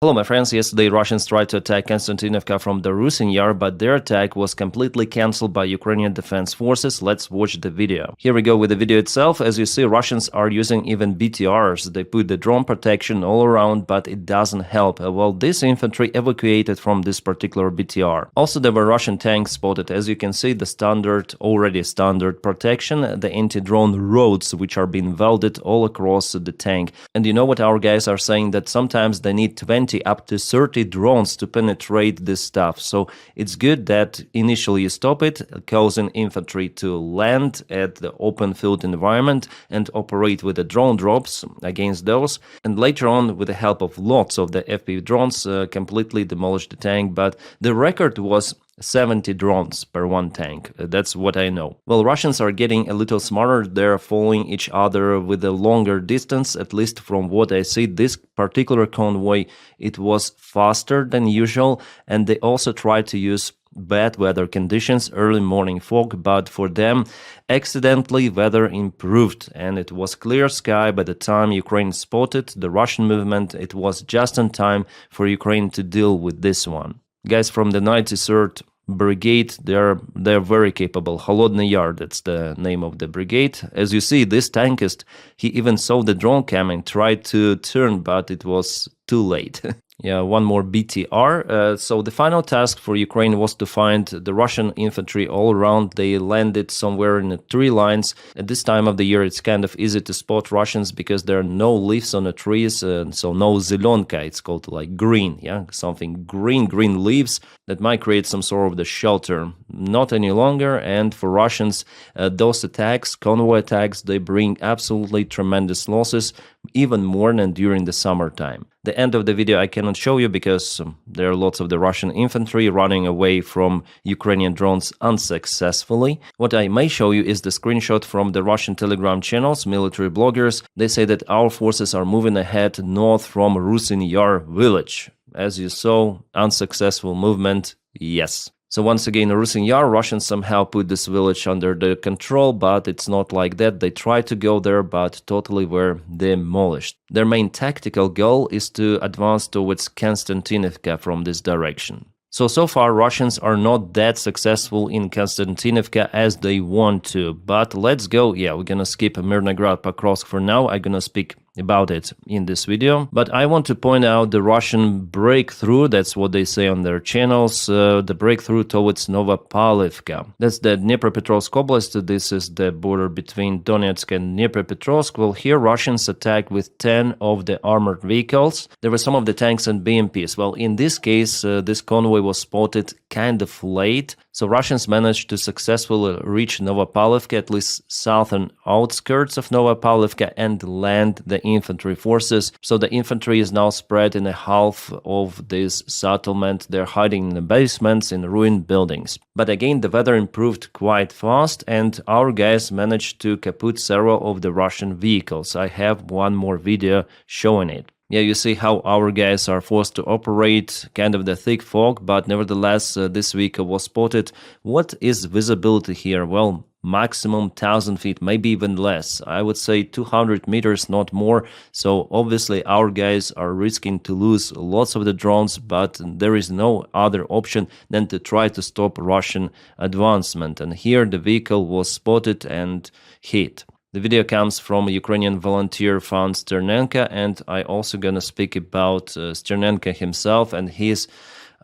Hello my friends, yesterday Russians tried to attack Konstantinovka from the Ruzzian, but their attack was completely cancelled by Ukrainian defense forces. Let's watch the video. Here we go with the video itself. As you see, Russians are using even BTRs. They put the drone protection all around, but it doesn't help. Well, this infantry evacuated from this particular BTR. Also, there were Russian tanks spotted. As you can see, the already standard protection, the anti-drone roads which are being welded all across the tank. And you know what our guys are saying, that sometimes they need 20 up to 30 drones to penetrate this stuff. So it's good that initially you stop it, causing infantry to land at the open field environment and operate with the drone drops against those. And later on, with the help of lots of the FPV drones, completely demolish the tank. But the record was 70 drones per one tank. That's what I know. Well, Russians are getting a little smarter. They're following each other with a longer distance. At least from what I see, this particular convoy, it was faster than usual. And they also tried to use bad weather conditions, early morning fog, but for them, accidentally weather improved and it was clear sky by the time Ukraine spotted the Russian movement. It was just in time for Ukraine to deal with this one. Guys from the 93rd Brigade, they're very capable. Holodny Yar, that's the name of the brigade. As you see, this tankist, he even saw the drone coming, tried to turn, but it was too late. Yeah, one more BTR. So the final task for Ukraine was to find the Russian infantry all around. They landed somewhere in the tree lines. At this time of the year, it's kind of easy to spot Russians because there are no leaves on the trees, so no zelonka. It's called like green, yeah, something green leaves that might create some sort of the shelter. Not any longer. And for Russians, those attacks, convoy attacks, they bring absolutely tremendous losses, even more than during the summertime. The end of the video I cannot show you because there are lots of the Russian infantry running away from Ukrainian drones unsuccessfully. What I may show you is the screenshot from the Russian Telegram channels, military bloggers. They say that our forces are moving ahead north from Ruzzian Yar village. As you saw, unsuccessful movement, yes. So once again, Ruzzian Yar, Russians somehow put this village under their control, but it's not like that. They tried to go there, but totally were demolished. Their main tactical goal is to advance towards Konstantinovka from this direction. So far, Russians are not that successful in Konstantinovka as they want to. But let's go. Yeah, we're gonna skip Mirnograd Pokrovsk for now. I'm gonna speak about it in this video. But I want to point out the Russian breakthrough, that's what they say on their channels, the breakthrough towards Novopavlovka. That's the Dnipropetrovsk Oblast. This is the border between Donetsk and Dnipropetrovsk. Well, here Russians attacked with 10 of the armored vehicles. There were some of the tanks and BMPs. Well, in this case, this convoy was spotted kind of late. So Russians managed to successfully reach Novopavlovka, at least southern outskirts of Novopavlovka, and land the infantry forces. So the infantry is now spread in a half of this settlement. They're hiding in the basements, in ruined buildings. But again, the weather improved quite fast, and our guys managed to kaput several of the Russian vehicles. I have one more video showing it. Yeah, you see how our guys are forced to operate kind of the thick fog, but nevertheless, this vehicle was spotted. What is visibility here? Well, maximum 1,000 feet, maybe even less. I would say 200 meters, not more. So obviously our guys are risking to lose lots of the drones, but there is no other option than to try to stop Russian advancement. And here the vehicle was spotted and hit. The video comes from Ukrainian volunteer fund Sternenko, and I also gonna speak about Sternenko himself and his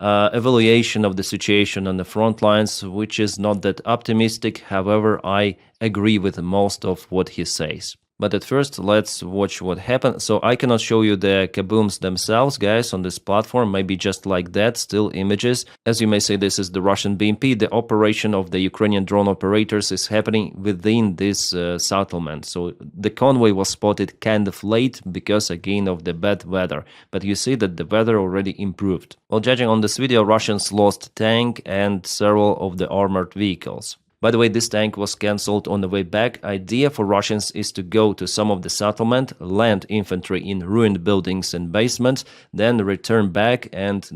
evaluation of the situation on the front lines, which is not that optimistic. However, I agree with most of what he says. But at first, let's watch what happened. So I cannot show you the kabooms themselves, guys, on this platform, maybe just like that, still images. As you may say, this is the Russian BMP. The operation of the Ukrainian drone operators is happening within this settlement. So the convoy was spotted kind of late because, again, of the bad weather. But you see that the weather already improved. While judging on this video, Russians lost tank and several of the armored vehicles. By the way, this tank was cancelled on the way back. Idea for Russians is to go to some of the settlement, land infantry in ruined buildings and basements, then return back and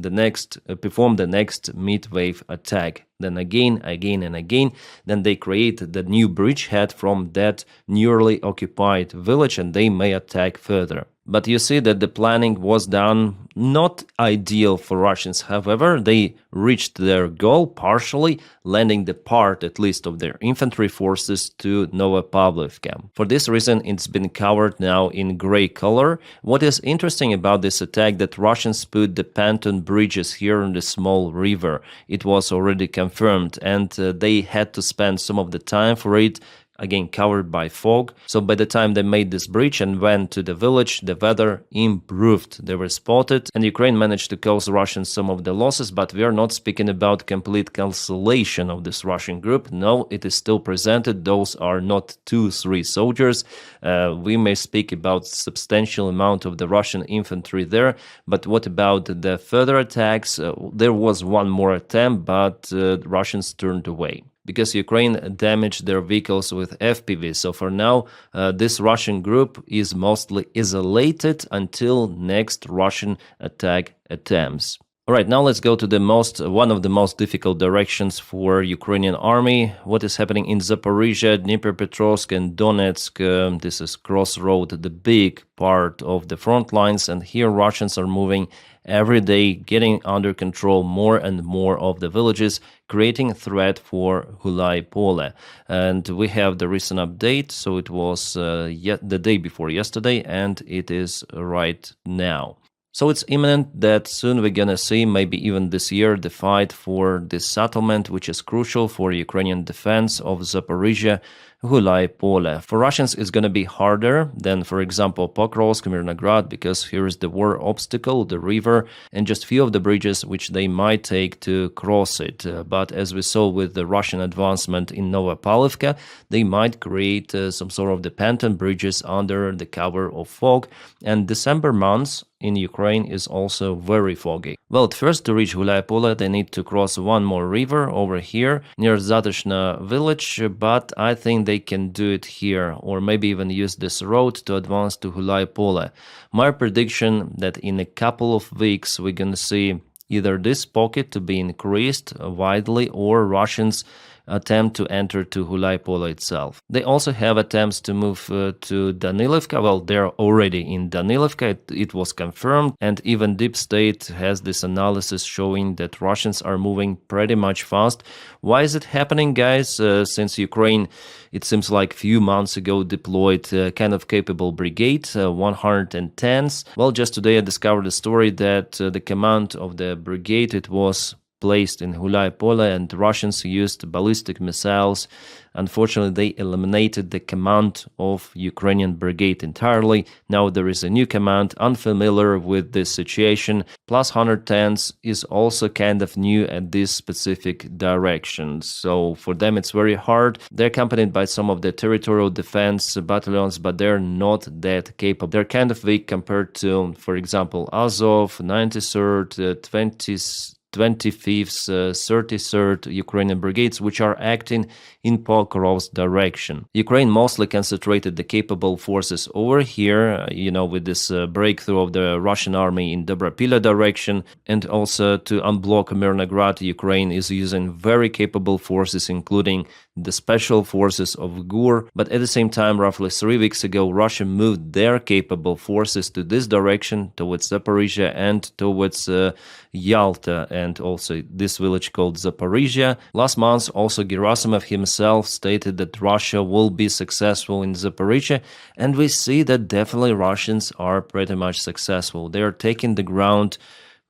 perform the next mid-wave attack. Then again and again, then they create the new bridgehead from that newly occupied village and they may attack further. But you see that the planning was done not ideal for Russians. However, they reached their goal partially, landing the part, at least, of their infantry forces to Novopavlovka. For this reason, it's been covered now in gray color. What is interesting about this attack that Russians put the pontoon bridges here in the small river. It was already confirmed, and they had to spend some of the time for it, again covered by fog. So by the time they made this bridge and went to the village, the weather improved. They were spotted, and Ukraine managed to cause Russians some of the losses, but we are not speaking about complete cancellation of this Russian group. No, it is still presented. Those are not 2-3 soldiers. We may speak about substantial amount of the Russian infantry there, but what about the further attacks? There was one more attempt, but Russians turned away, because Ukraine damaged their vehicles with FPV. So for now, this Russian group is mostly isolated until next Russian attack attempts. All right, now let's go to one of the most difficult directions for Ukrainian army. What is happening in Zaporizhia, Dnipropetrovsk, and Donetsk? This is crossroad, the big part of the front lines, and here Russians are moving every day, getting under control more and more of the villages, creating a threat for Gulai-Pole. And we have the recent update, so it was the day before yesterday, and it is right now. So it's imminent that soon we're gonna see, maybe even this year, the fight for this settlement, which is crucial for Ukrainian defense of Zaporizhia, Gulai-Pole. For Russians, it's gonna be harder than, for example, Pokrovsk, Mirnograd, because here is the war obstacle, the river, and just few of the bridges which they might take to cross it. But as we saw with the Russian advancement in Novopavlovka, they might create some sort of the pontoon bridges under the cover of fog. And December months in Ukraine is also very foggy. Well, at first, to reach Gulai-Pole, they need to cross one more river over here near Zatishna village, but I think they can do it here, or maybe even use this road to advance to Gulai-Pole. My prediction that in a couple of weeks we're gonna see either this pocket to be increased widely, or Russians attempt to enter to Gulai-Pole itself. They also have attempts to move to Danilivka. Well, they're already in Danilivka. It was confirmed, and even Deep State has this analysis showing that Russians are moving pretty much fast. Why is it happening, guys? Since Ukraine, it seems like a few months ago, deployed a kind of capable brigade, 110s. Well, just today I discovered a story that the command of the brigade, it was placed in Gulai-Pole, and Russians used ballistic missiles. Unfortunately, they eliminated the command of Ukrainian brigade entirely. Now there is a new command, unfamiliar with this situation. Plus 110s is also kind of new at this specific direction. So for them it's very hard. They're accompanied by some of the territorial defense battalions, but they're not that capable. They're kind of weak compared to, for example, Azov, 93rd, 25th, 33rd Ukrainian brigades, which are acting in Pokrov's direction. Ukraine mostly concentrated the capable forces over here, with this breakthrough of the Russian army in Dobropila direction, and also to unblock Mirnograd, Ukraine is using very capable forces, including the special forces of GUR. But at the same time, roughly 3 weeks ago, Russia moved their capable forces to this direction, towards Zaporizhia and towards Yalta, and also this village called Zaporizhia. Last month, also Gerasimov himself stated that Russia will be successful in Zaporizhia, and we see that definitely Russians are pretty much successful. They are taking the ground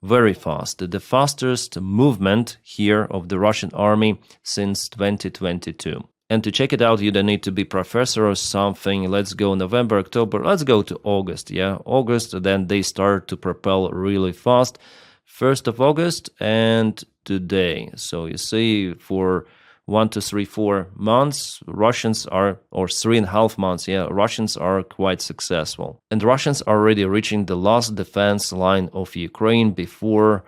very fast. The fastest movement here of the Russian army since 2022. And to check it out, you don't need to be professor or something. Let's go November, October. Let's go to August. Yeah, August. Then they start to propel really fast. 1st of August and today. So you see, for 1 to 3, 4 months, Russians are, or 3.5 months, Russians are quite successful. And Russians are already reaching the last defense line of Ukraine before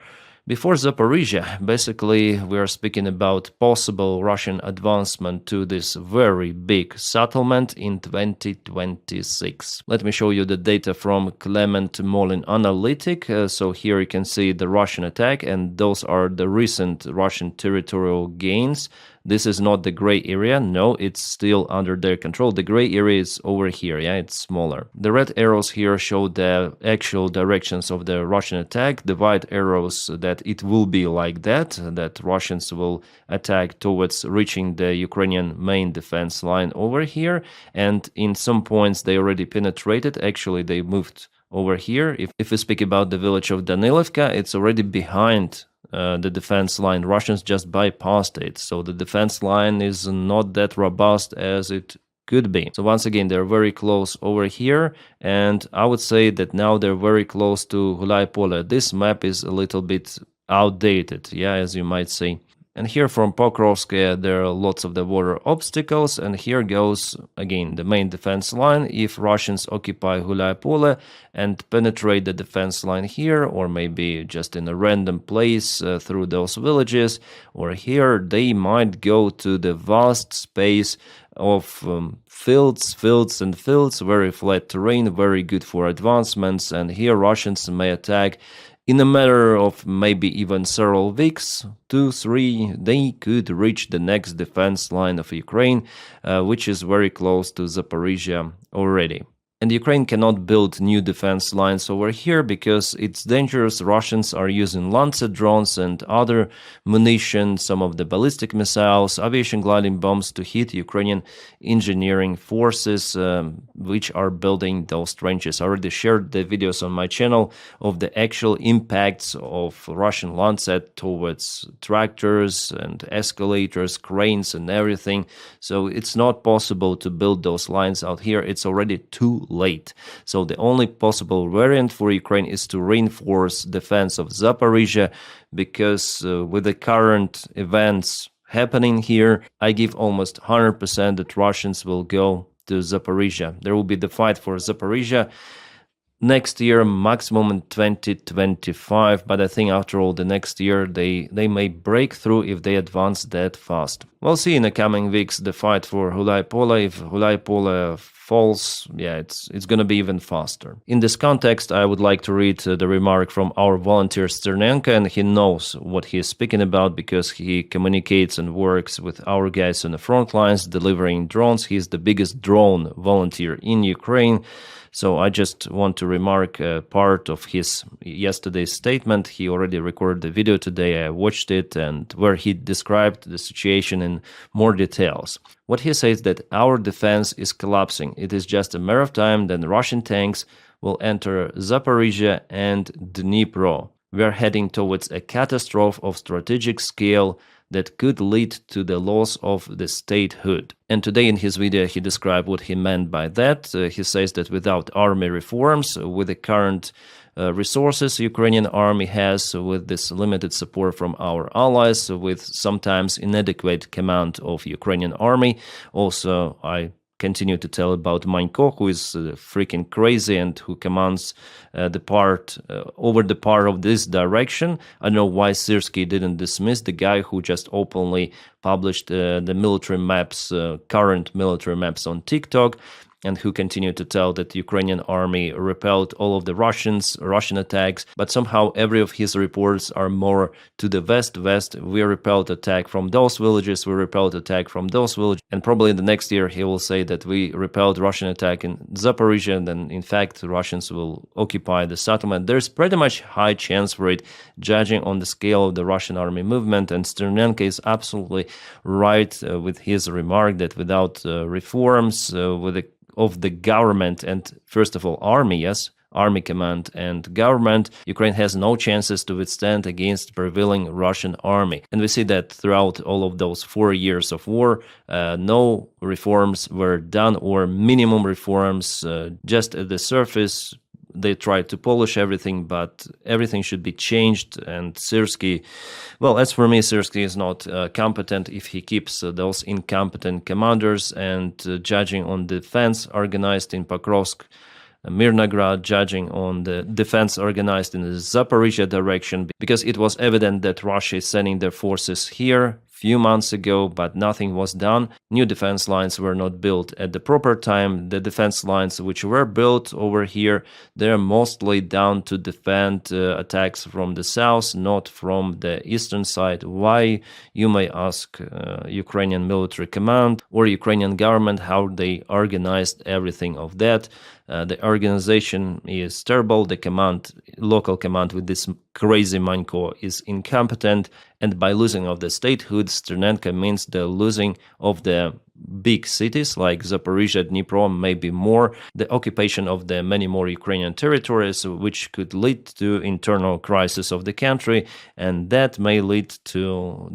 Zaporizhia. Basically, we are speaking about possible Russian advancement to this very big settlement in 2026. Let me show you the data from Clement Molin Analytic. So here you can see the Russian attack, and those are the recent Russian territorial gains. This is not the gray area. No, it's still under their control. The gray area is over here. Yeah, it's smaller. The red arrows here show the actual directions of the Russian attack. The white arrows that it will be like that Russians will attack towards reaching the Ukrainian main defense line over here. And in some points they already penetrated. Actually, they moved over here. If we speak about the village of Danilivka, it's already behind the defense line. Russians just bypassed it. So the defense line is not that robust as it could be. So once again, they're very close over here. And I would say that now they're very close to Gulaipole. This map is a little bit outdated, yeah, as you might say. And here from Pokrovsk, there are lots of the water obstacles, and here goes, again, the main defense line. If Russians occupy Gulaipole and penetrate the defense line here, or maybe just in a random place through those villages, or here, they might go to the vast space of fields, very flat terrain, very good for advancements, and here Russians may attack in a matter of maybe even several weeks, 2, 3, they could reach the next defense line of Ukraine, which is very close to Zaporizhia already. And Ukraine cannot build new defense lines over here because it's dangerous. Russians are using Lancet drones and other munition, some of the ballistic missiles, aviation gliding bombs to hit Ukrainian engineering forces, which are building those trenches. I already shared the videos on my channel of the actual impacts of Russian Lancet towards tractors and escalators, cranes and everything. So it's not possible to build those lines out here. It's already too late. So the only possible variant for Ukraine is to reinforce defense of Zaporizhia, because with the current events happening here, I give almost 100% that Russians will go to Zaporizhia. There will be the fight for Zaporizhia next year, maximum in 2025, but I think after all the next year they may break through if they advance that fast. We'll see in the coming weeks the fight for Gulaipole. If Gulaipole falls, yeah, it's gonna be even faster. In this context, I would like to read the remark from our volunteer Sternenko, and he knows what he is speaking about because he communicates and works with our guys on the front lines delivering drones. He's the biggest drone volunteer in Ukraine. So I just want to remark part of his yesterday's statement. He already recorded the video today. I watched it, and where he described the situation in more details. What he says that our defense is collapsing. It is just a matter of time, then Russian tanks will enter Zaporizhia and Dnipro. We are heading towards a catastrophe of strategic scale that could lead to the loss of the statehood. And today in his video he described what he meant by that. He says that without army reforms, with the current resources Ukrainian army has, with this limited support from our allies, with sometimes inadequate command of Ukrainian army. Also, I continue to tell about Manko, who is freaking crazy and who commands over the part of this direction. I don't know why Syrskyi didn't dismiss the guy who just openly published the military maps, current military maps on TikTok, and who continued to tell that the Ukrainian army repelled all of the Russian attacks, but somehow every of his reports are more to the west. We repelled attack from those villages, we repelled attack from those villages, and probably in the next year he will say that we repelled Russian attack in Zaporizhia, and then in fact Russians will occupy the settlement. There's pretty much high chance for it, judging on the scale of the Russian army movement, and Sternenko is absolutely right with his remark that without reforms, of the government and first of all army, yes, army command and government, Ukraine has no chances to withstand against prevailing Russian army. And we see that throughout all of those 4 years of war, no reforms were done, or minimum reforms, just at the surface. They tried to polish everything, but everything should be changed. And Syrskyi, well, as for me, Syrskyi is not competent if he keeps those incompetent commanders. And judging on defense organized in Pokrovsk, Mirnograd, judging on the defense organized in the Zaporizhia direction, because it was evident that Russia is sending their forces here few months ago, but nothing was done. New defense lines were not built at the proper time. The defense lines which were built over here, they're mostly down to defend attacks from the south, not from the eastern side. Why, you may ask Ukrainian military command or Ukrainian government how they organized everything of that. The organization is terrible. The local command with this crazy Manko is incompetent. And by losing of the statehood, Sternenko means the losing of the big cities like Zaporizhia, Dnipro, maybe more, the occupation of the many more Ukrainian territories, which could lead to internal crisis of the country, and that may lead to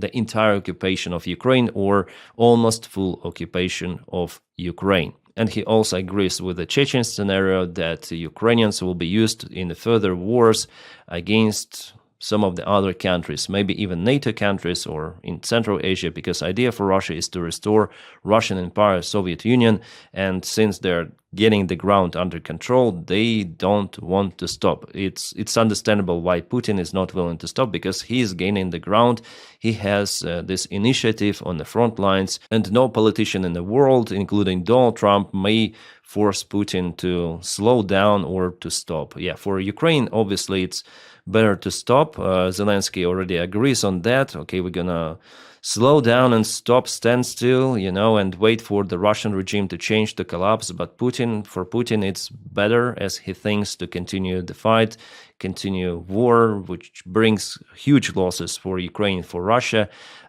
the entire occupation of Ukraine or almost full occupation of Ukraine. And he also agrees with the Chechen scenario that Ukrainians will be used in further wars against some of the other countries, maybe even NATO countries or in Central Asia, because idea for Russia is to restore Russian Empire, Soviet Union, and since they're getting the ground under control, they don't want to stop. It's understandable why Putin is not willing to stop, because he is gaining the ground. He has this initiative on the front lines, and no politician in the world, including Donald Trump, may force Putin to slow down or to stop. Yeah, for Ukraine, obviously, it's better to stop. Zelensky already agrees on that. Okay, we're gonna slow down and stop, stand still, and wait for the Russian regime to change, to collapse. But for Putin, it's better, as he thinks, to continue the fight, continue war, which brings huge losses for Ukraine, for Russia.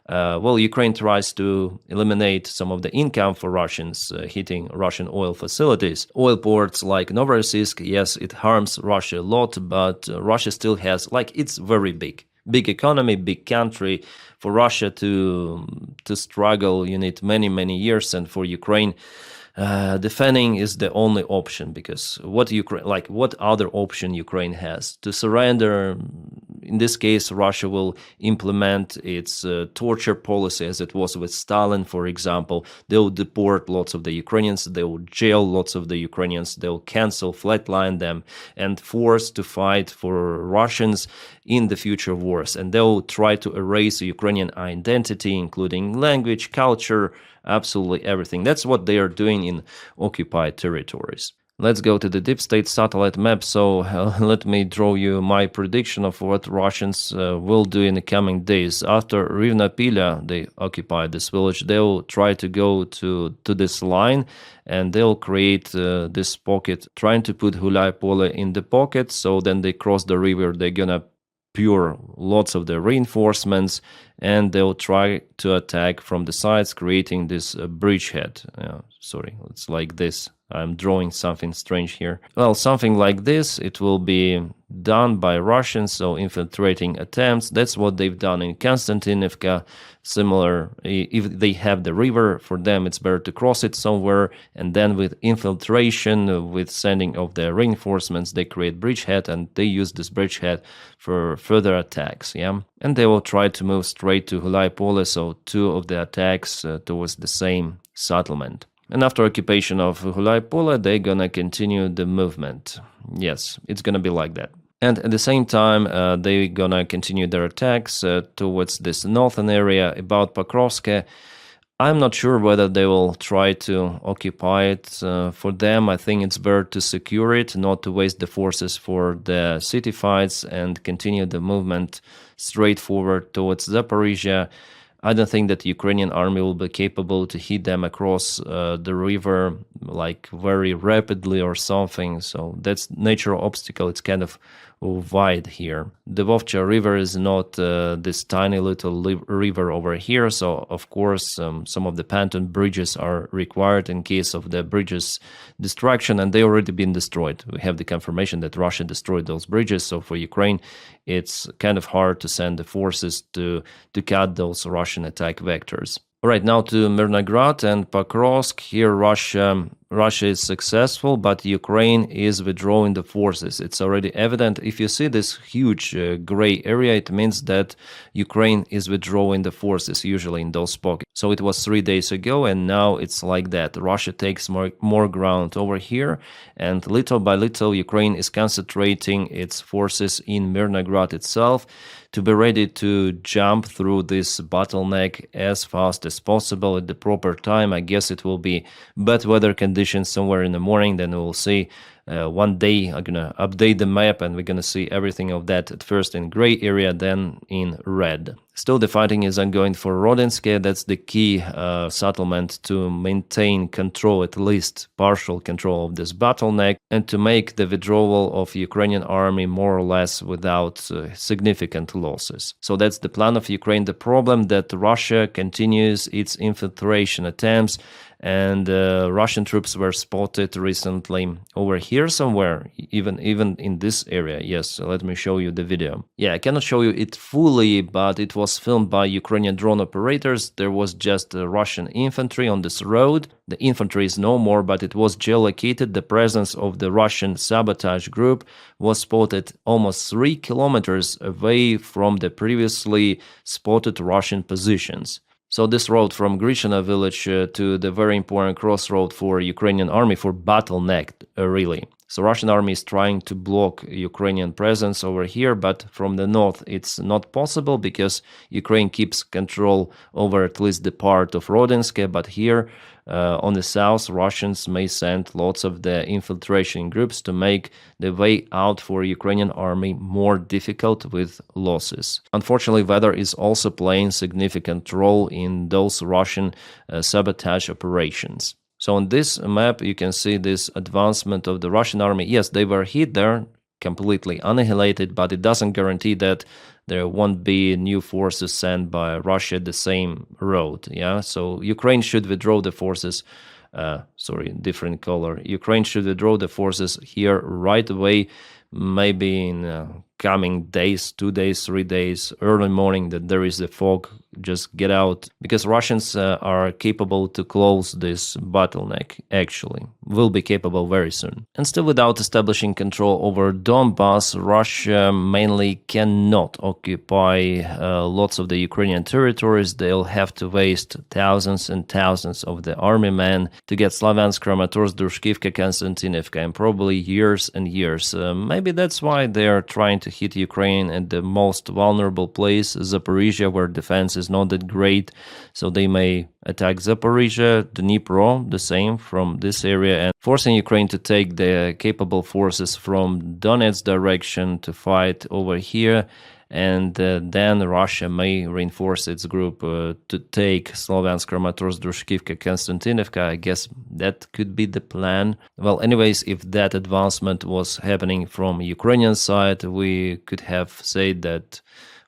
Ukraine tries to eliminate some of the income for Russians hitting Russian oil facilities. Oil ports like Novorossiysk, yes, it harms Russia a lot, but Russia still has, it's very big economy, big country. For Russia to struggle, you need many, many years, and for Ukraine, defending is the only option, because what other option Ukraine has? To surrender? In this case, Russia will implement its torture policy as it was with Stalin, for example. They will deport lots of the Ukrainians, they will jail lots of the Ukrainians, they will cancel, flatline them, and force to fight for Russians in the future wars. And they will try to erase Ukrainian identity, including language, culture, absolutely everything. That's what they are doing in occupied territories. Let's go to the deep state satellite map. So let me draw you my prediction of what Russians will do in the coming days. After Rivnapila, they occupy this village, they will try to go to this line, and they'll create this pocket, trying to put Hulaypole in the pocket. So then they cross the river, they're gonna pour lots of the reinforcements, and they'll try to attack from the sides, creating this bridgehead. Sorry, it's like this. I'm drawing something strange here. Well, something like this, it will be done by Russians, so infiltrating attempts. That's what they've done in Konstantinivka. Similar, if they have the river, for them it's better to cross it somewhere, and then with infiltration, with sending of the reinforcements, they create bridgehead, and they use this bridgehead for further attacks, and they will try to move straight to Hulaypole, so two of the attacks towards the same settlement. And after occupation of Hulaypole, they're gonna continue the movement. Yes, it's gonna be like that. And at the same time, they're gonna continue their attacks towards this northern area about Pokrovsk. I'm not sure whether they will try to occupy it. For them, I think it's better to secure it, not to waste the forces for the city fights, and continue the movement straight forward towards Zaporizhia. I don't think that the Ukrainian army will be capable to hit them across the river very rapidly or something. So that's natural obstacle. It's kind of wide here. The Vovcha River is not this tiny little river over here. So of course, some of the pontoon bridges are required in case of the bridges destruction, and they already been destroyed. We have the confirmation that Russia destroyed those bridges. So for Ukraine, it's kind of hard to send the forces to cut those Russian attack vectors. All right, now to Mirnograd and Pokrovsk. Here Russia Russia is successful, but Ukraine is withdrawing the forces. It's already evident. If you see this huge gray area, it means that Ukraine is withdrawing the forces, usually in those pockets. So it was 3 days ago, and now it's like that. Russia takes more ground over here, and little by little, Ukraine is concentrating its forces in Mirnograd itself to be ready to jump through this bottleneck as fast as possible at the proper time. I guess it will be bad weather conditions somewhere in the morning, then we'll see. One day I'm gonna update the map and we're gonna see everything of that at first in gray area, then in red. Still the fighting is ongoing for Rodinske. That's the key settlement to maintain control, at least partial control of this bottleneck, and to make the withdrawal of Ukrainian army more or less without significant losses. So that's the plan of Ukraine. The problem that Russia continues its infiltration attempts, and Russian troops were spotted recently over here somewhere, even in this area. Yes, let me show you the video. Yeah, I cannot show you it fully, but it was filmed by Ukrainian drone operators. There was just Russian infantry on this road. The infantry is no more, but it was geolocated. The presence of the Russian sabotage group was spotted almost 3 kilometers away from the previously spotted Russian positions. So this road from Grishina village to the very important crossroad for Ukrainian army, for bottleneck, really. So Russian army is trying to block Ukrainian presence over here, but from the north it's not possible because Ukraine keeps control over at least the part of Rodinske, but here on the south, Russians may send lots of the infiltration groups to make the way out for Ukrainian army more difficult with losses. Unfortunately, weather is also playing significant role in those Russian sabotage operations. So on this map, you can see this advancement of the Russian army. Yes, they were hit there, completely annihilated, but it doesn't guarantee that there won't be new forces sent by Russia the same road. Yeah, so Ukraine should withdraw the forces. Different color. Ukraine should withdraw the forces here right away, maybe in coming days, 2 days, 3 days, early morning that there is a fog, just get out, because Russians are capable to close this bottleneck, actually, will be capable very soon. And still without establishing control over Donbass, Russia mainly cannot occupy lots of the Ukrainian territories. They'll have to waste thousands and thousands of the army men to get Slavyansk, Kramatorsk, Drushkivka, Konstantinivka, and probably years and years. Maybe that's why they are trying to hit Ukraine at the most vulnerable place, Zaporizhia, where defense is not that great. So they may attack Zaporizhia, Dnipro, the same from this area, and forcing Ukraine to take the capable forces from Donetsk direction to fight over here. And then Russia may reinforce its group to take Slavyansk, Kramatorsk, Drushkivka, Konstantinivka. I guess that could be the plan. Well, anyways, if that advancement was happening from Ukrainian side, we could have said that,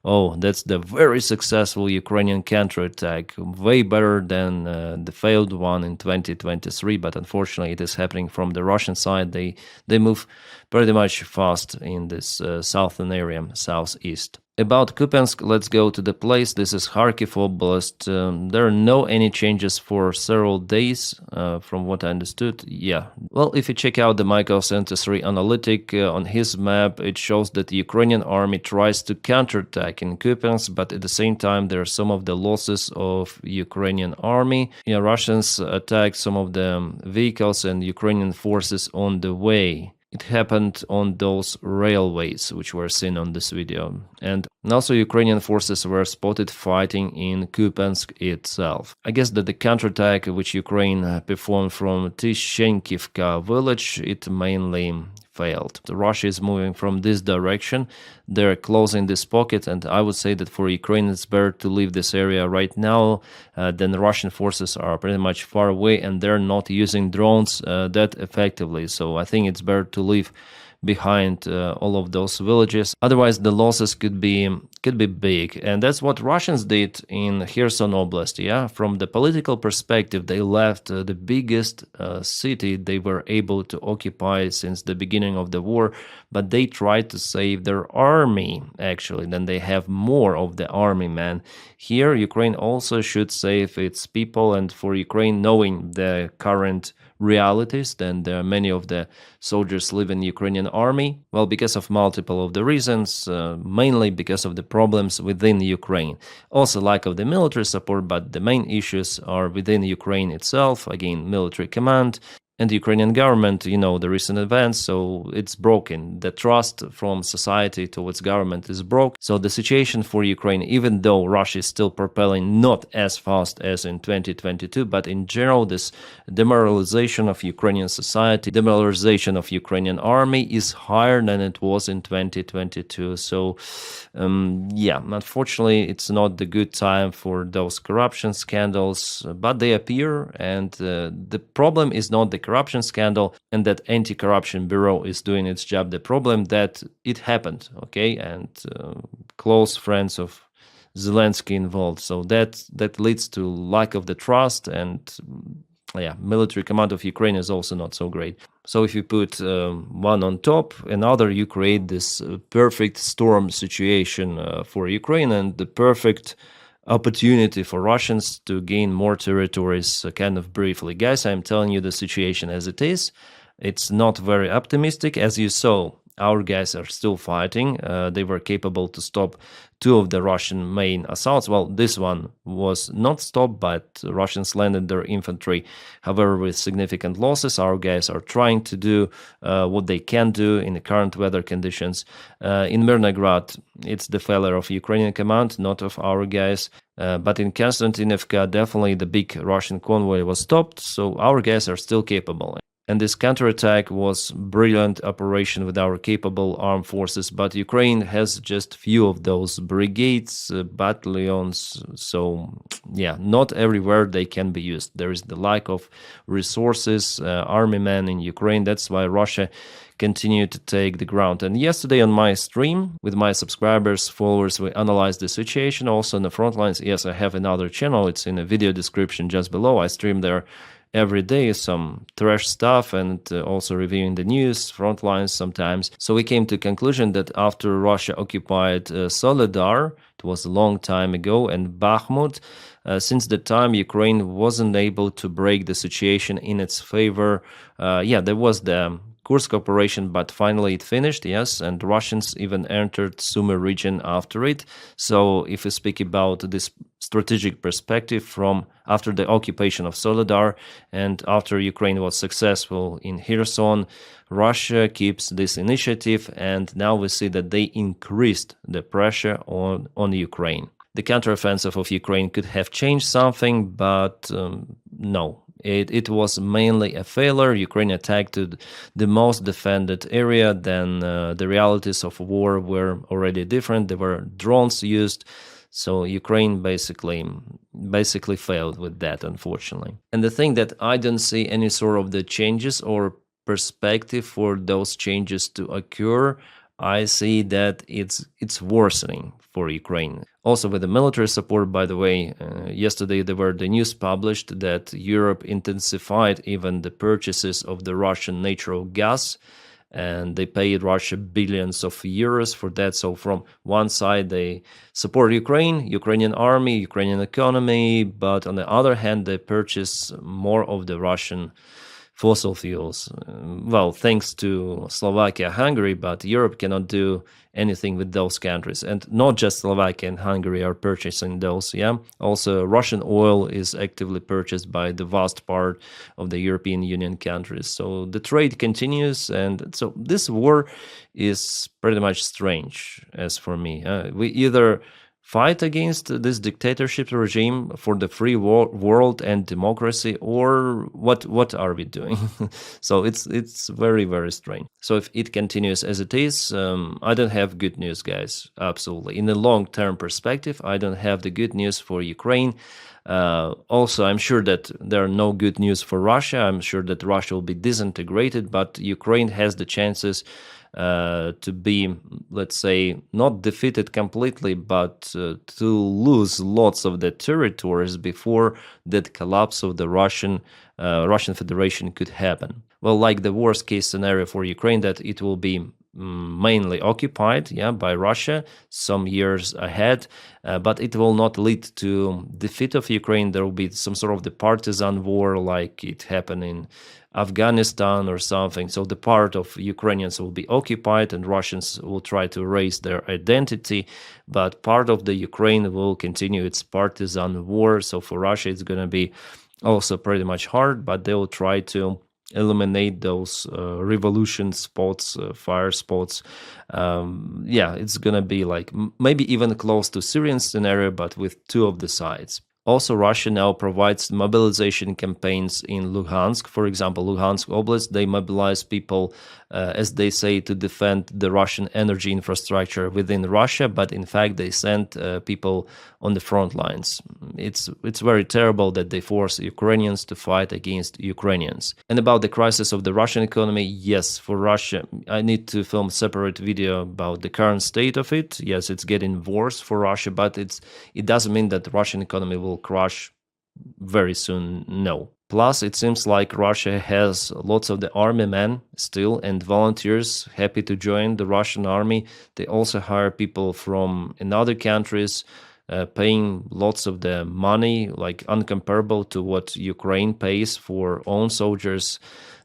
oh, that's the very successful Ukrainian counterattack, way better than the failed one in 2023. But unfortunately, it is happening from the Russian side. They move pretty much fast in this southern area, southeast. About Kupiansk, let's go to the place. This is Kharkiv Oblast. There are no any changes for several days, from what I understood. Yeah. Well, if you check out the Michael Center 3 analytic on his map, it shows that the Ukrainian army tries to counterattack in Kupiansk, but at the same time, there are some of the losses of Ukrainian army. Yeah, Russians attacked some of the vehicles and Ukrainian forces on the way. It happened on those railways, which were seen on this video. And also Ukrainian forces were spotted fighting in Kupiansk itself. I guess that the counterattack which Ukraine performed from Tishenkivka village, it mainly failed. Russia is moving from this direction. They're closing this pocket, and I would say that for Ukraine it's better to leave this area right now. Then the Russian forces are pretty much far away and they're not using drones that effectively. So I think it's better to leave behind all of those villages. Otherwise, the losses could be could be big. And that's what Russians did in Kherson Oblast. Yeah, from the political perspective, they left the biggest city they were able to occupy since the beginning of the war, but they tried to save their army, actually. Then they have more of the army, man. Here, Ukraine also should save its people, and for Ukraine, knowing the current realities, then there are many of the soldiers live in Ukrainian army. Well, because of multiple of the reasons, mainly because of the problems within Ukraine. Also lack of the military support, but the main issues are within Ukraine itself. Again, military command, and the Ukrainian government, the recent events, so it's broken. The trust from society towards government is broke. So the situation for Ukraine, even though Russia is still propelling not as fast as in 2022, but in general, this demoralization of Ukrainian society, demoralization of Ukrainian army is higher than it was in 2022. So, yeah, unfortunately, it's not the good time for those corruption scandals, but they appear, and the problem is not the corruption scandal and that anti-corruption bureau is doing its job. The problem that it happened, okay, and close friends of Zelensky involved. So that leads to lack of the trust, and yeah, military command of Ukraine is also not so great. So if you put one on top another, you create this perfect storm situation for Ukraine, and the perfect opportunity for Russians to gain more territories. Kind of briefly, guys, I'm telling you the situation as it is. It's not very optimistic. As you saw, our guys are still fighting. They were capable to stop two of the Russian main assaults. Well, this one was not stopped, but Russians landed their infantry, however, with significant losses. Our guys are trying to do what they can do in the current weather conditions. In Mirnograd, it's the failure of Ukrainian command, not of our guys. But in Konstantinivka, definitely the big Russian convoy was stopped, so our guys are still capable. And this counterattack was brilliant operation with our capable armed forces, but Ukraine has just few of those brigades, battalions, so yeah, not everywhere they can be used. There is the lack of resources, army men in Ukraine. That's why Russia continue to take the ground. And yesterday on my stream with my subscribers, followers, we analyzed the situation also on the front lines. Yes, I have another channel. It's in the video description just below. I stream there every day, some trash stuff, and also reviewing the news, front lines sometimes. So we came to a conclusion that after Russia occupied Soledar, it was a long time ago, and Bakhmut, since the time Ukraine wasn't able to break the situation in its favor. Yeah, there was the Kursk operation, but finally it finished, yes, and Russians even entered Sumy region after it. So if we speak about this strategic perspective from after the occupation of Soledar and after Ukraine was successful in Kherson, Russia keeps this initiative, and now we see that they increased the pressure on Ukraine. The counteroffensive of Ukraine could have changed something, but no. It was mainly a failure. Ukraine attacked the most defended area. Then the realities of war were already different. There were drones used. So Ukraine basically failed with that, unfortunately. And the thing that I don't see any sort of the changes or perspective for those changes to occur, I see that it's worsening for Ukraine. Also with the military support, by the way, yesterday there were the news published that Europe intensified even the purchases of the Russian natural gas, and they paid Russia billions of euros for that. So from one side, they support Ukrainian army, Ukrainian economy, but on the other hand, they purchase more of the Russian fossil fuels. Well, thanks to Slovakia, Hungary, but Europe cannot do anything with those countries. And not just Slovakia and Hungary are purchasing those, yeah. Also, Russian oil is actively purchased by the vast part of the European Union countries. So the trade continues, and so this war is pretty much strange, as for me. We either fight against this dictatorship regime for the free world and democracy, or what are we doing? So it's very, very strange. So if it continues as it is, I don't have good news, guys. Absolutely. In the long-term perspective, I don't have the good news for Ukraine. Also, I'm sure that there are no good news for Russia. I'm sure that Russia will be disintegrated, but Ukraine has the chances to be, let's say, not defeated completely, but to lose lots of the territories before that collapse of the Russian Federation could happen. Well, like the worst case scenario for Ukraine, that it will be mainly occupied, yeah, by Russia some years ahead, but it will not lead to defeat of Ukraine. There will be some sort of the partisan war like it happened in Afghanistan or something. So the part of Ukrainians will be occupied and Russians will try to erase their identity, but part of the Ukraine will continue its partisan war. So for Russia, it's going to be also pretty much hard, but they will try to eliminate those revolution spots, fire spots. Yeah, it's gonna be like maybe even close to Syrian scenario, but with two of the sides. Also, Russia now provides mobilization campaigns in Luhansk. For example, Luhansk Oblast, they mobilize people, as they say, to defend the Russian energy infrastructure within Russia, but in fact, they send people on the front lines. It's very terrible that they force Ukrainians to fight against Ukrainians. And about the crisis of the Russian economy, yes, for Russia, I need to film a separate video about the current state of it. Yes, it's getting worse for Russia, but it doesn't mean that the Russian economy will crash very soon, no. Plus, it seems like Russia has lots of the army men still and volunteers happy to join the Russian army. They also hire people from in other countries, paying lots of the money, like uncomparable to what Ukraine pays for own soldiers.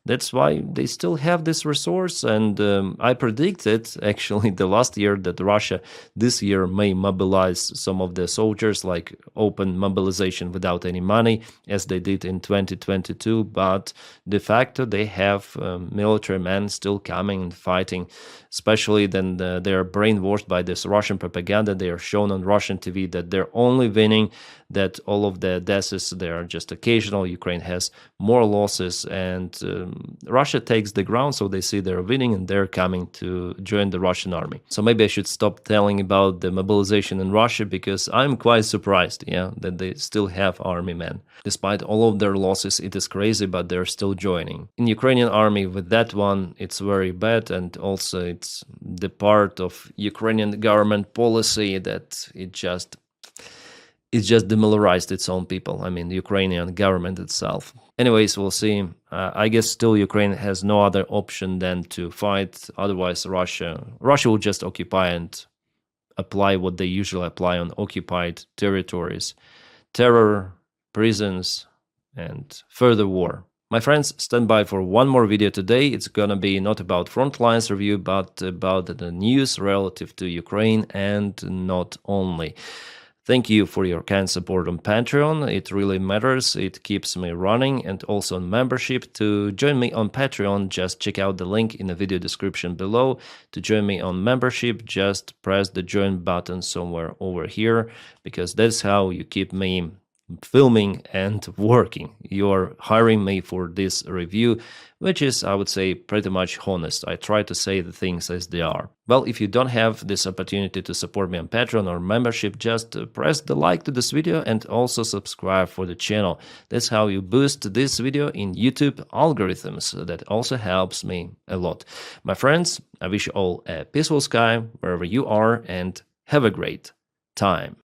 That's why they still have this resource, and I predicted actually the last year that Russia this year may mobilize some of the soldiers, like open mobilization without any money, as they did in 2022, but de facto they have military men still coming and fighting, especially then they are brainwashed by this Russian propaganda. They are shown on Russian TV that they're only winning, that all of the deaths, they are just occasional. Ukraine has more losses, and Russia takes the ground, so they see they're winning and they're coming to join the Russian army. So maybe I should stop telling about the mobilization in Russia, because I'm quite surprised, yeah, that they still have army men. Despite all of their losses, it is crazy, but they're still joining. In Ukrainian army, with that one, it's very bad, and also it's the part of Ukrainian government policy that it just demilitarized its own people. I mean, the Ukrainian government itself. Anyways, we'll see. I guess still Ukraine has no other option than to fight. Otherwise, Russia will just occupy and apply what they usually apply on occupied territories: terror, prisons, and further war. My friends, stand by for one more video today. It's gonna be not about front lines review, but about the news relative to Ukraine, and not only. Thank you for your kind support on Patreon. It really matters. It keeps me running. And also on membership. To join me on Patreon, just check out the link in the video description below. To join me on membership, just press the join button somewhere over here, because that's how you keep me filming and working. You're hiring me for this review, which is, I would say, pretty much honest. I try to say the things as they are. Well, if you don't have this opportunity to support me on Patreon or membership, just press the like to this video and also subscribe for the channel. That's how you boost this video in YouTube algorithms. That also helps me a lot. My friends, I wish you all a peaceful sky wherever you are, and have a great time.